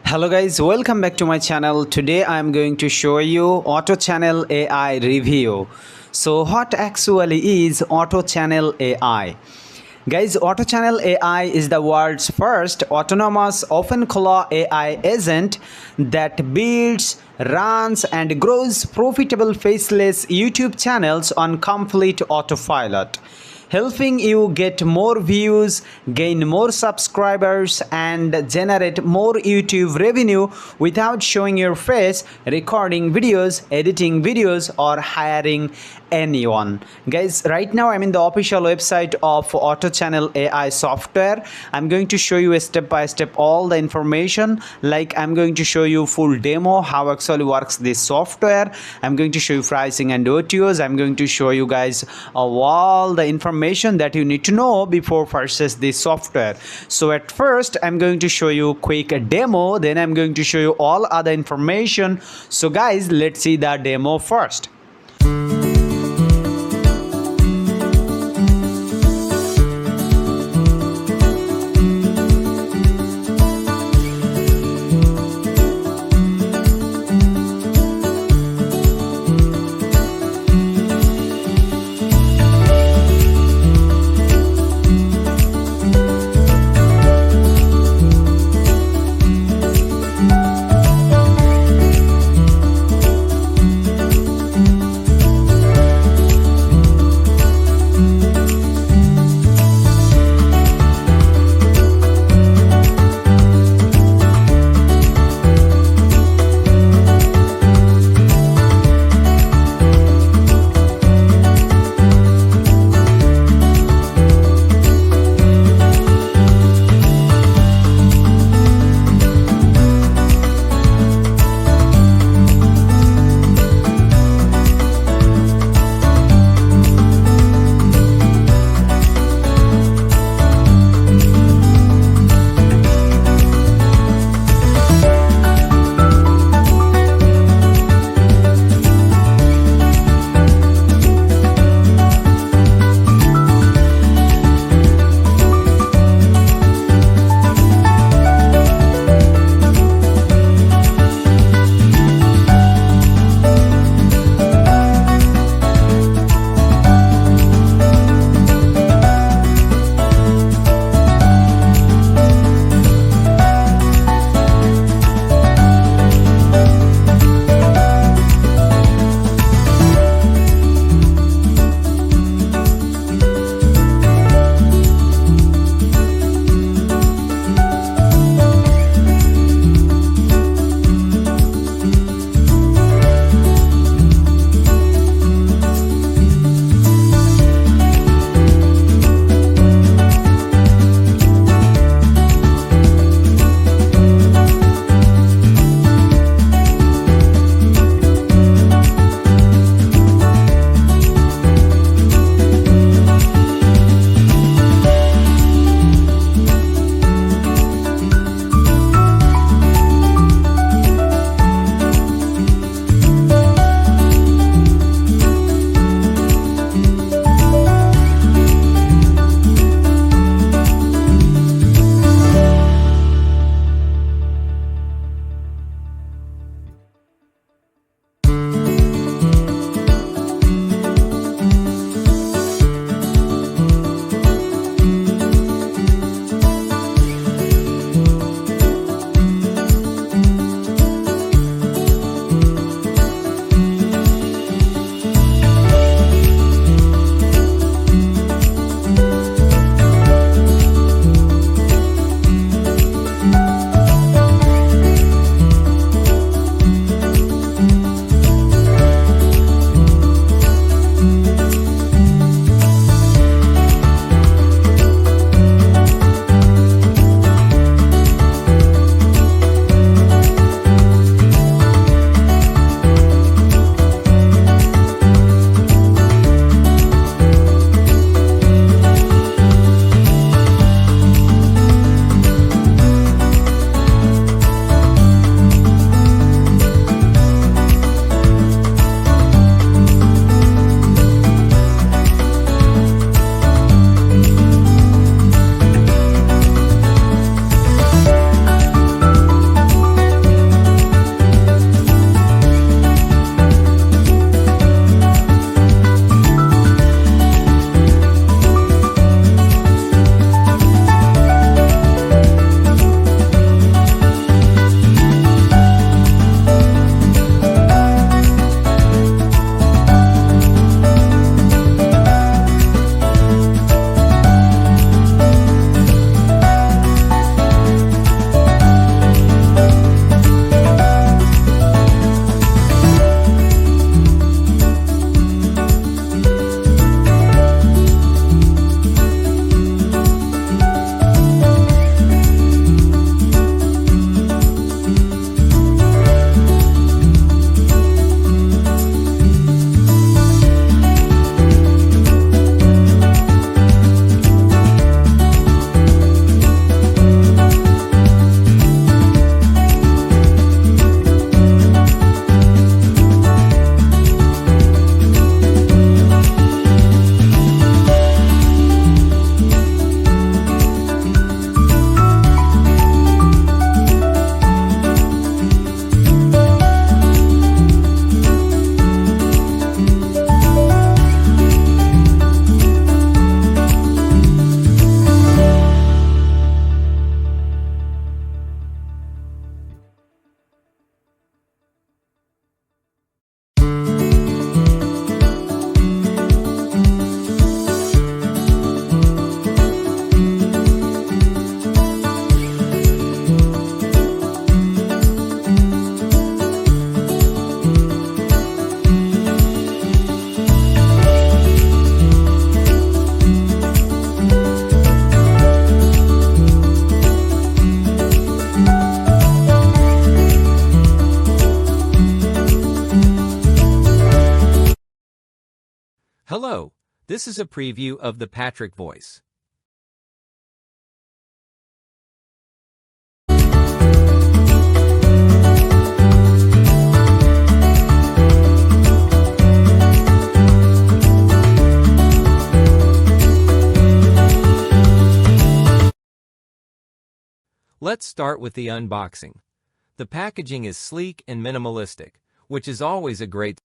Hello guys, welcome back to my channel. Today I am going to show you Auto Channel AI review. So what actually is Auto Channel AI? Guys, Auto Channel AI is the world's first autonomous OpenClaw AI agent that builds, runs and grows profitable faceless YouTube channels on complete autopilot, helping you get more views, gain more subscribers, and generate more YouTube revenue without showing your face, recording videos, editing videos, or hiring anyone. Guys, right now I'm in the official website of Auto Channel AI software. I'm going to show you a step by step all the information. Like, I'm going to show you full demo how actually works this software. I'm going to show you pricing and OTOs. I'm going to show you guys all the information that you need to know before purchase this software. So at first I'm going to show you quick demo, then I'm going to show you all other information. So guys, let's see the demo first. Hello, this is a preview of the Patrick voice. Let's start with the unboxing. The packaging is sleek and minimalistic, which is always a great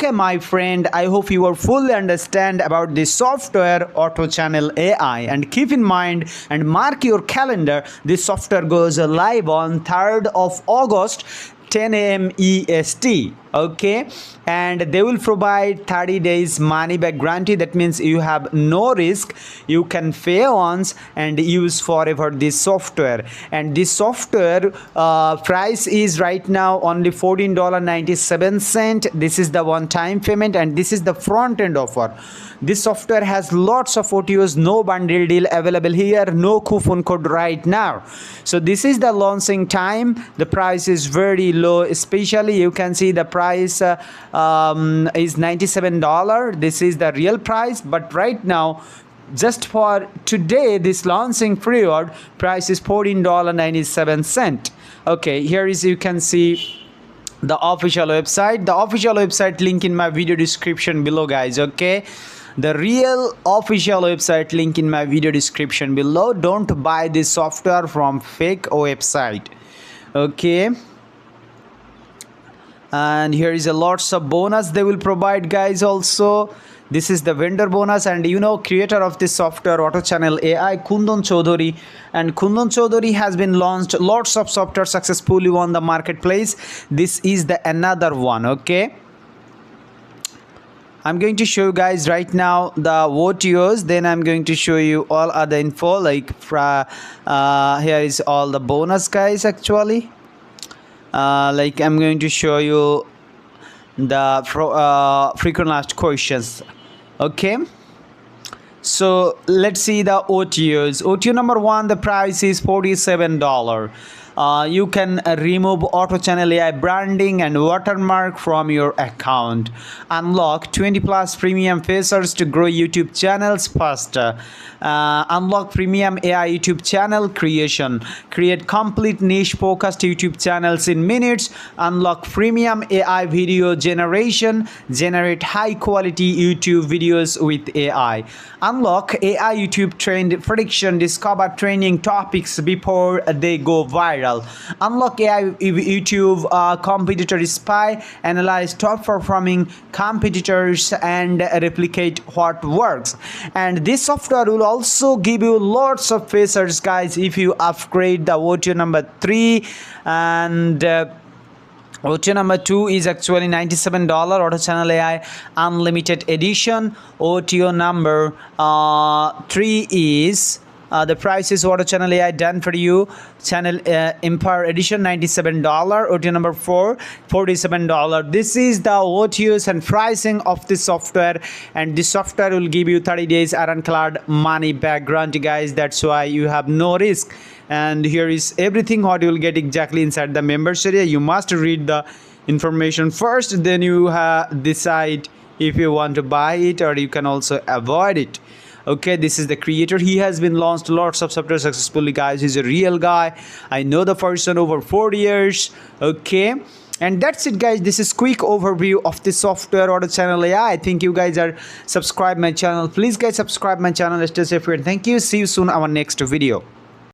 Okay, my friend, I hope you are fully understand about this software Auto Channel AI, and keep in mind and mark your calendar. This software goes live on 3rd of August 10 a.m. EST. Okay, and they will provide 30 days money back guarantee. That means you have no risk. You can pay once and use forever this software. And this software price is right now only $14.97. This is the one-time payment, and this is the front-end offer. This software has lots of OTOs, no bundle deal available here, no coupon code right now. So this is the launching time. The price is very low, especially you can see the price is $97. This is the real price, but right now just for today this launching period price is $14.97. Okay, here is you can see the official website link in my video description below, guys. Okay, the real official website link in my video description below. Don't buy this software from fake website. Okay, and here is a lots of bonus they will provide, guys. Also, this is the vendor bonus, and creator of this software Auto Channel AI, Kundan Choudhury, and Kundan Choudhury has been launched lots of software successfully on the marketplace. This is the another one. Okay, I'm going to show you guys right now the OTOs, then I'm going to show you all other info, like here is all the bonus, guys. Actually, like I'm going to show you the frequent asked questions. Okay, so let's see the OTOs. OTO number 1, the price is $47. You can remove Auto Channel AI branding and watermark from your account. Unlock 20 plus premium features to grow YouTube channels faster. Unlock premium AI YouTube channel creation. Create complete niche focused YouTube channels in minutes. Unlock premium AI video generation. Generate high quality YouTube videos with AI. Unlock AI YouTube trend prediction. Discover trending topics before they go viral. Unlock AI YouTube competitor spy. Analyze top performing competitors and replicate what works. And this software will also give you lots of features, guys, if you upgrade the OTO number 3. And OTO number 2 is actually $97, Auto Channel AI Unlimited Edition. OTO number 3 is the price is Auto Channel AI done for you Channel Empire Edition, $97. OTO number 4, $47. This is the OTOs and pricing of this software, and this software will give you 30 days ironclad money back guarantee, guys. That's why you have no risk. And here is everything what you will get exactly inside the members area. You must read the information first, then you decide if you want to buy it, or you can also avoid it. Okay, this is the creator. He has been launched lots of software successfully, guys. He's a real guy. I know the person over 4 years. Okay, and that's it, guys. This is quick overview of the software Auto Channel AI. I think you guys are subscribed my channel. Please, guys, subscribe my channel. Stay safe and thank you. See you soon on our next video.